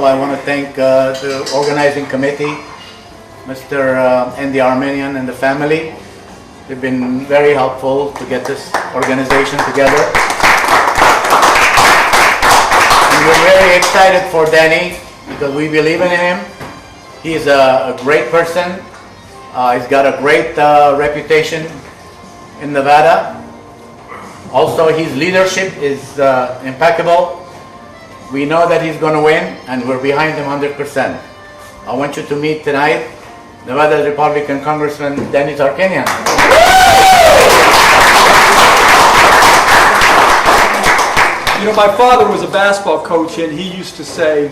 I want to thank the organizing committee, Mr. Andy Armenian and the family. They've been very helpful to get this organization together. And we're very excited for Danny because we believe in him. He's a great person. He's got a great reputation in Nevada. Also, his leadership is impeccable. We know that he's going to win, and we're behind him 100%. I want you to meet tonight Nevada Republican Congressman Danny Tarkanian. You know, my father was a basketball coach, and he used to say,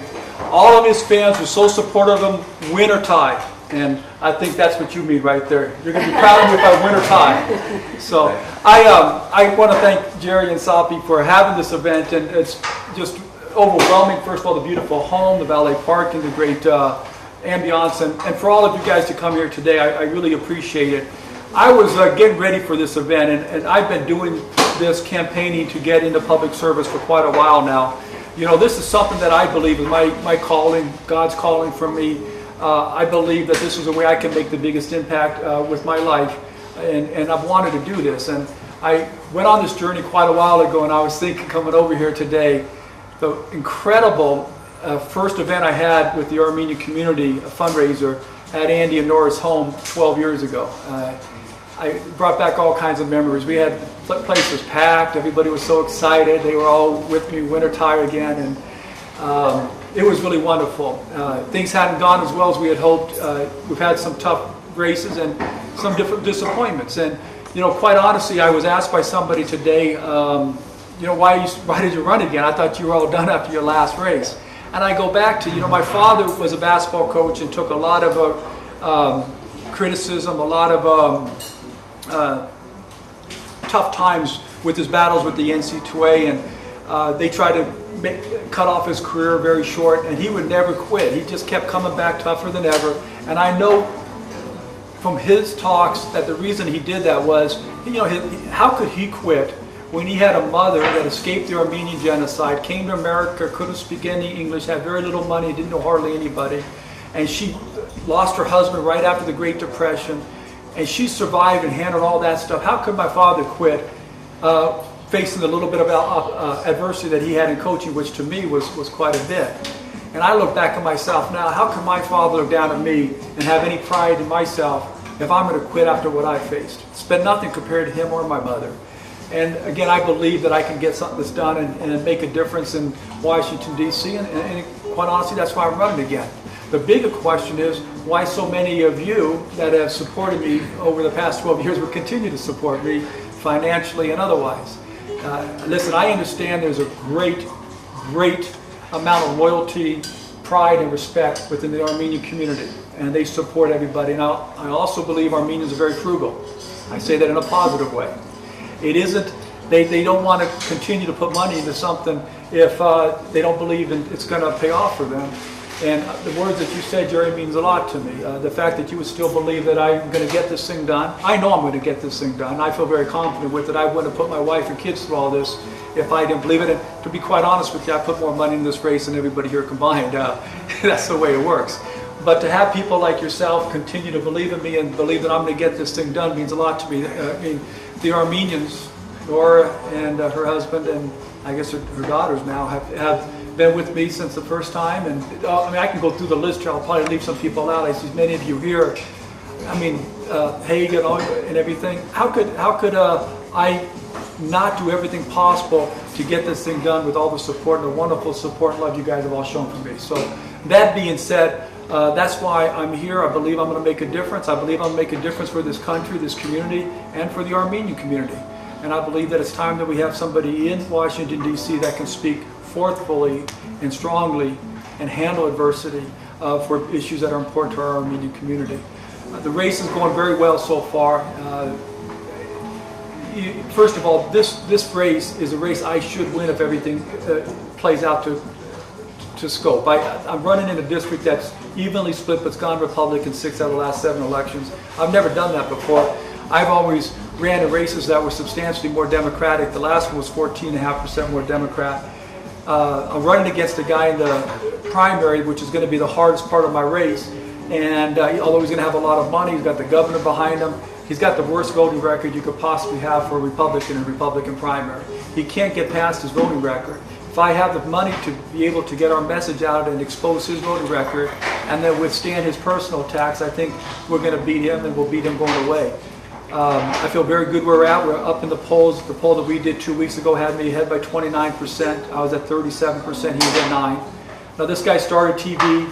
all of his fans were so supportive of him, win or tie. And I think that's what you mean right there. You're going to be proud of me if I win or tie. So I want to thank Jerry and Sapi for having this event, and it's just overwhelming. First of all, the beautiful home, the valet parking, the great ambiance, and for all of you guys to come here today, I really appreciate it. I was getting ready for this event, and I've been doing this campaigning to get into public service for quite a while now. You know, this is something that I believe is my calling, God's calling for me. I believe that this is a way I can make the biggest impact with my life, and I've wanted to do this. And I went on this journey quite a while ago, and I was thinking coming over here today, the incredible first event I had with the Armenian community, a fundraiser at Andy and Nora's home 12 years ago. I brought back all kinds of memories. We had, the place was packed, everybody was so excited, they were all with me, winter tie again, and it was really wonderful. Things hadn't gone as well as we had hoped. We've had some tough races and some different disappointments. And, you know, quite honestly, I was asked by somebody today, you know, why did you run again? I thought you were all done after your last race. And I go back to, you know, my father was a basketball coach and took a lot of criticism, a lot of tough times with his battles with the NC2A, and they tried to cut off his career very short, and he would never quit. He just kept coming back tougher than ever. And I know from his talks that the reason he did that was, you know, how could he quit when he had a mother that escaped the Armenian genocide, came to America, couldn't speak any English, had very little money, didn't know hardly anybody, and she lost her husband right after the Great Depression, and she survived and handled all that stuff. How could my father quit facing the little bit of adversity that he had in coaching, which to me was quite a bit? And I look back at myself now, how can my father look down at me and have any pride in myself if I'm going to quit after what I faced? It's been nothing compared to him or my mother. And again, I believe that I can get something that's done and make a difference in Washington, D.C., and quite honestly, that's why I'm running again. The bigger question is why so many of you that have supported me over the past 12 years will continue to support me financially and otherwise. Listen, I understand there's a great amount of loyalty, pride, and respect within the Armenian community, and they support everybody. Now, I also believe Armenians are very frugal. I say that in a positive way. It isn't, they don't want to continue to put money into something if they don't believe it's going to pay off for them. And the words that you said, Jerry, means a lot to me. The fact that you would still believe that I'm going to get this thing done. I know I'm going to get this thing done. I feel very confident with it. I wouldn't have put my wife and kids through all this if I didn't believe it. And to be quite honest with you, I put more money in this race than everybody here combined. That's the way it works. But to have people like yourself continue to believe in me and believe that I'm going to get this thing done means a lot to me. I mean, the Armenians, Nora and her husband, and I guess her daughters now, have been with me since the first time. And I mean, I can go through the list here. I'll probably leave some people out. I see many of you here. I mean, Haig and everything. How could I not do everything possible to get this thing done with all the support and the wonderful support and love you guys have all shown for me? So that being said, that's why I'm here. I believe I'm going to make a difference. I believe I'm going to make a difference for this country, this community, and for the Armenian community. And I believe that it's time that we have somebody in Washington, D.C. that can speak forthfully and strongly and handle adversity for issues that are important to our Armenian community. The race is going very well so far. First of all, this race is a race I should win if everything plays out to scope. I'm running in a district that's evenly split, but it's gone Republican 6 out of the last 7 elections. I've never done that before. I've always ran in races that were substantially more Democratic. The last one was 14.5% more Democrat. I'm running against a guy in the primary, which is going to be the hardest part of my race. And although he's going to have a lot of money, he's got the governor behind him. He's got the worst voting record you could possibly have for a Republican in a Republican primary. He can't get past his voting record. If I have the money to be able to get our message out and expose his voting record and then withstand his personal attacks, I think we're going to beat him, and we'll beat him going away. I feel very good where we're at. We're up in the polls. The poll that we did 2 weeks ago had me ahead by 29%. I was at 37%. He was at 9%. Now this guy started TV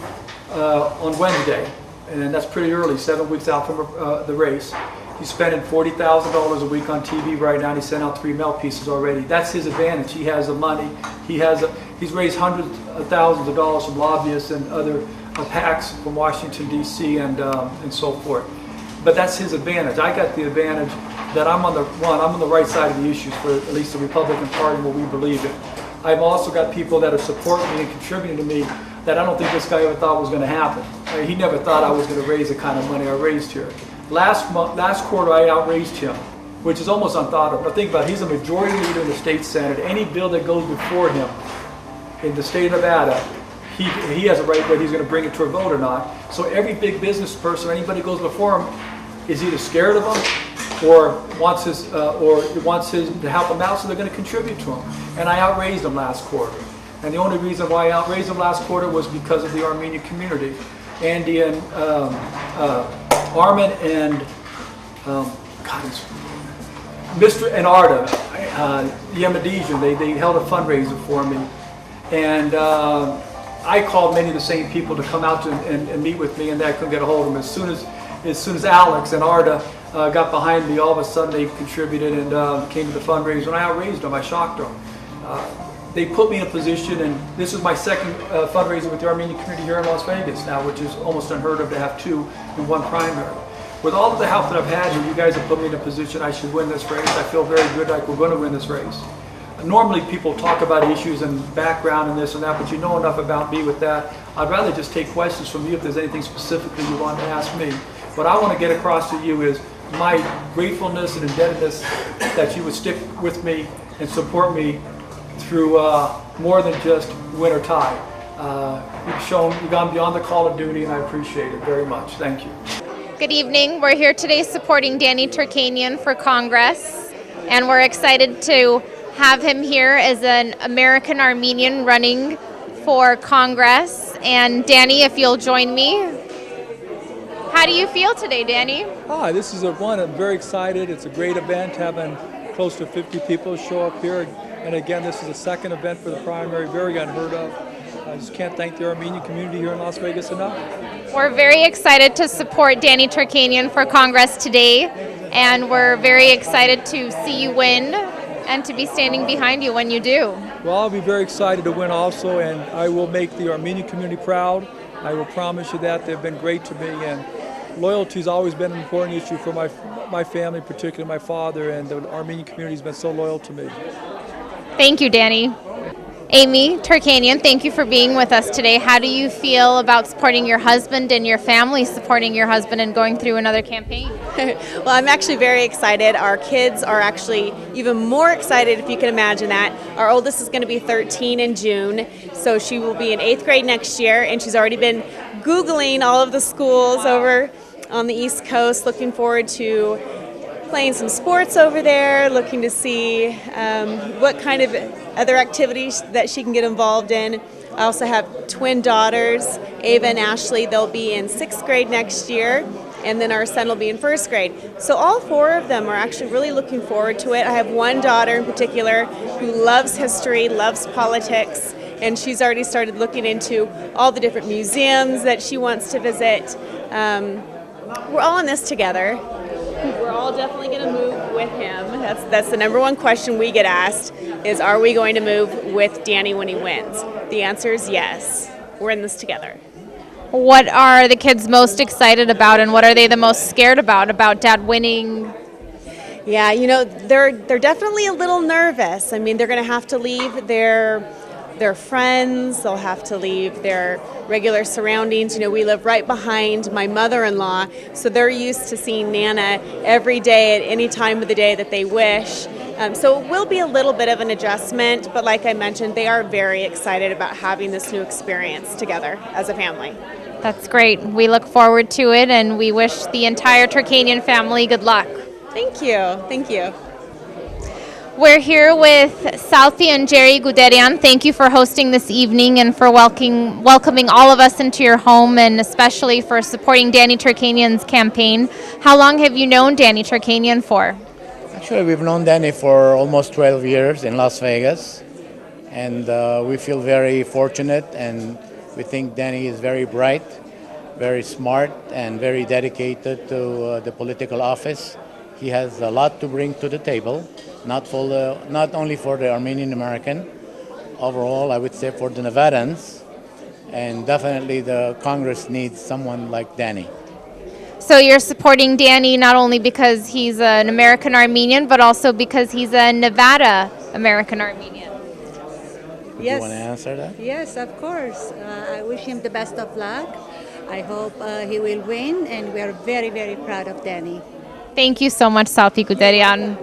on Wednesday, and that's pretty early, 7 weeks out from the race. He's spending $40,000 a week on TV right now, and he sent out 3 mail pieces already. That's his advantage. He has the money. He's raised hundreds of thousands of dollars from lobbyists and other PACs from Washington, D.C. and so forth. But that's his advantage. I got the advantage that I'm on the right side of the issues for at least the Republican Party, what we believe in. I've also got people that are supporting me and contributing to me that I don't think this guy ever thought was going to happen. He never thought I was going to raise the kind of money I raised here. Last quarter, I outraised him, which is almost unthought of. Now think about it. He's a majority leader in the state Senate. Any bill that goes before him in the state of Nevada, he has a right whether he's going to bring it to a vote or not. So every big business person, anybody who goes before him, is either scared of him or wants to help him out, so they're going to contribute to him. And I outraised him last quarter. And the only reason why I outraised him last quarter was because of the Armenian community. Andy and Armin and Mr. and Arda Yemadijan, they held a fundraiser for me, and I called many of the same people to come out and meet with me, and I couldn't get a hold of them. As soon as Alex and Arda got behind me, all of a sudden they contributed and came to the fundraiser, and I outraised them. I shocked them. They put me in a position, and this is my second fundraiser with the Armenian community here in Las Vegas now, which is almost unheard of to have 2 in one primary. With all of the help that I've had here, you guys have put me in a position I should win this race. I feel very good like we're going to win this race. Normally people talk about issues and background and this and that, but you know enough about me with that. I'd rather just take questions from you if there's anything specifically you want to ask me. What I want to get across to you is my gratefulness and indebtedness that you would stick with me and support me through more than just win or tie. You've gone beyond the call of duty, and I appreciate it very much. Thank you. Good evening. We're here today supporting Danny Tarkanian for Congress, and we're excited to have him here as an American Armenian running for Congress. And Danny, if you'll join me. How do you feel today, Danny? Hi, this is I'm very excited. It's a great event, having close to 50 people show up here. And again, this is the second event for the primary, very unheard of. I just can't thank the Armenian community here in Las Vegas enough. We're very excited to support Danny Tarkanian for Congress today, and we're very excited to see you win and to be standing behind you when you do. Well, I'll be very excited to win also, and I will make the Armenian community proud. I will promise you that. They've been great to me, and loyalty has always been an important issue for my family, particularly my father, and the Armenian community has been so loyal to me. Thank you, Danny. Amy Tarkanian, thank you for being with us today. How do you feel about supporting your husband and your family supporting your husband and going through another campaign? Well, I'm actually very excited. Our kids are actually even more excited, if you can imagine that. Our oldest is going to be 13 in June, so she will be in 8th grade next year, and she's already been Googling all of the schools over on the East Coast, looking forward to playing some sports over there, looking to see what kind of other activities that she can get involved in. I also have twin daughters, Ava and Ashley. They'll be in 6th grade next year, and then our son will be in 1st grade. So all 4 of them are actually really looking forward to it. I have one daughter in particular who loves history, loves politics, and she's already started looking into all the different museums that she wants to visit. We're all in this together. We're all definitely going to move with him. That's the number one question we get asked is, are we going to move with Danny when he wins? The answer is yes. We're in this together. What are the kids most excited about, and what are they the most scared about Dad winning? Yeah, they're definitely a little nervous. I mean, they're going to have to leave their their friends, they'll have to leave their regular surroundings. You know, we live right behind my mother-in-law, so they're used to seeing Nana every day at any time of the day that they wish. So it will be a little bit of an adjustment, but like I mentioned, they are very excited about having this new experience together as a family. That's great. We look forward to it, and we wish the entire Turkanian family good luck. Thank you. Thank you. We're here with Southie and Jerry Guderian. Thank you for hosting this evening and for welcoming all of us into your home, and especially for supporting Danny Turkanian's campaign. How long have you known Danny Turkanian for? Actually, we've known Danny for almost 12 years in Las Vegas, and we feel very fortunate, and we think Danny is very bright, very smart, and very dedicated to the political office. He has a lot to bring to the table, not only for the Armenian American, overall, I would say for the Nevadans, and definitely the Congress needs someone like Danny. So you're supporting Danny not only because he's an American Armenian, but also because he's a Nevada American Armenian. Do Yes. you want to answer that? Yes, of course. I wish him the best of luck. I hope he will win, and we are very, very proud of Danny. Thank you so much, Southie Guderian.